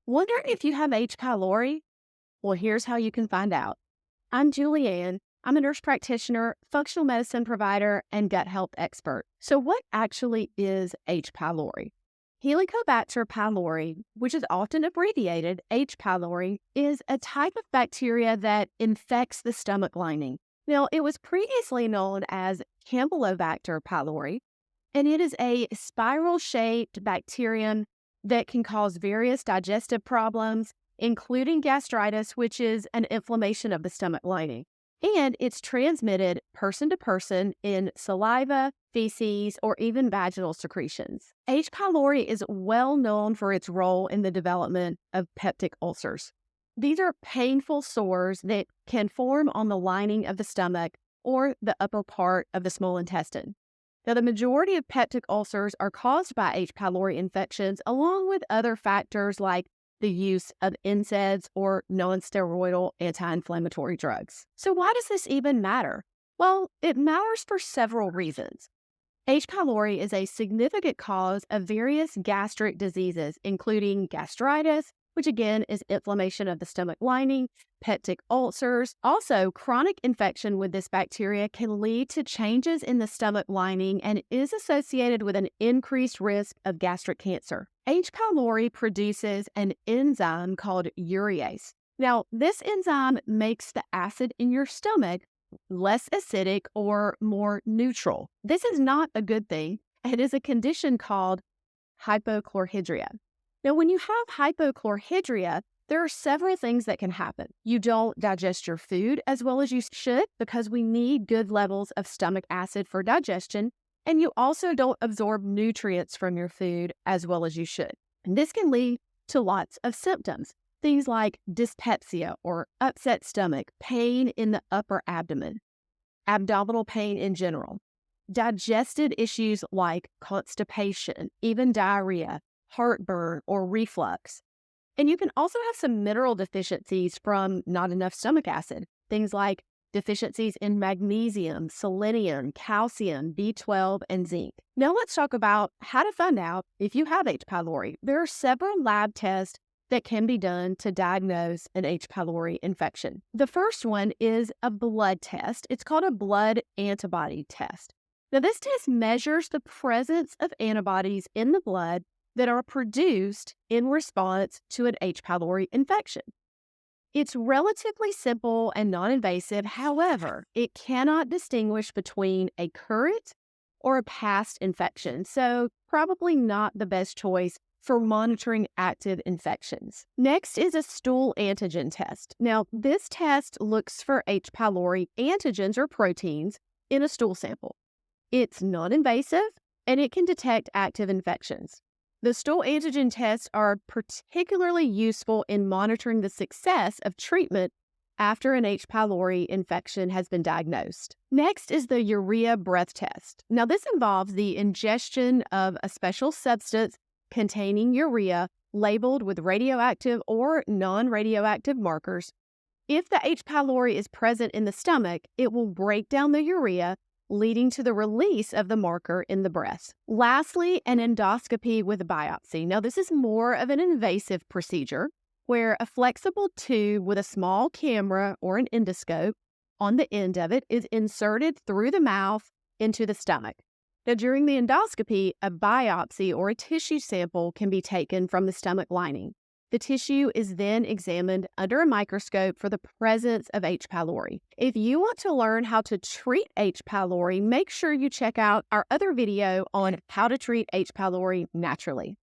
Wonder if you have H. pylori? Well, here's how you can find out. I'm Julianne. I'm a nurse practitioner, functional medicine provider, and gut health expert. So, what actually is H. pylori? Helicobacter pylori, which is often abbreviated H. pylori, is a type of bacteria that infects the stomach lining. Now, it was previously known as Campylobacter pylori, and it is a spiral-shaped bacterium that can cause various digestive problems, including gastritis, which is an inflammation of the stomach lining. And it's transmitted person to person in saliva, feces, or even vaginal secretions. H. pylori is well known for its role in the development of peptic ulcers. These are painful sores that can form on the lining of the stomach or the upper part of the small intestine. Now, the majority of peptic ulcers are caused by H. pylori infections, along with other factors like the use of NSAIDs or non-steroidal anti-inflammatory drugs. So why does this even matter? Well, it matters for several reasons. H. pylori is a significant cause of various gastric diseases, including gastritis, which again is inflammation of the stomach lining, peptic ulcers. Also, chronic infection with this bacteria can lead to changes in the stomach lining and is associated with an increased risk of gastric cancer. H. pylori produces an enzyme called urease. Now, this enzyme makes the acid in your stomach less acidic or more neutral. This is not a good thing. It is a condition called hypochlorhydria. Now, when you have hypochlorhydria, there are several things that can happen. You don't digest your food as well as you should because we need good levels of stomach acid for digestion, and you also don't absorb nutrients from your food as well as you should. And this can lead to lots of symptoms, things like dyspepsia or upset stomach, pain in the upper abdomen, abdominal pain in general, digestive issues like constipation, even diarrhea, heartburn, or reflux. And you can also have some mineral deficiencies from not enough stomach acid, things like deficiencies in magnesium, selenium, calcium, B12, and zinc. Now let's talk about how to find out if you have H. pylori. There are several lab tests that can be done to diagnose an H. pylori infection. The first one is a blood test. It's called a blood antibody test. Now this test measures the presence of antibodies in the blood that are produced in response to an H. pylori infection. It's relatively simple and non-invasive. However, it cannot distinguish between a current or a past infection, so probably not the best choice for monitoring active infections. Next is a stool antigen test. Now, this test looks for H. pylori antigens or proteins in a stool sample. It's non-invasive and it can detect active infections. The stool antigen tests are particularly useful in monitoring the success of treatment after an H. pylori infection has been diagnosed. Next is the urea breath test. Now, this involves the ingestion of a special substance containing urea labeled with radioactive or non-radioactive markers. If the H. pylori is present in the stomach, it will break down the urea, leading to the release of the marker in the breath. Lastly, an endoscopy with a biopsy. Now, this is more of an invasive procedure where a flexible tube with a small camera or an endoscope on the end of it is inserted through the mouth into the stomach. Now, during the endoscopy, a biopsy or a tissue sample can be taken from the stomach lining. The tissue is then examined under a microscope for the presence of H. pylori. If you want to learn how to treat H. pylori, make sure you check out our other video on how to treat H. pylori naturally.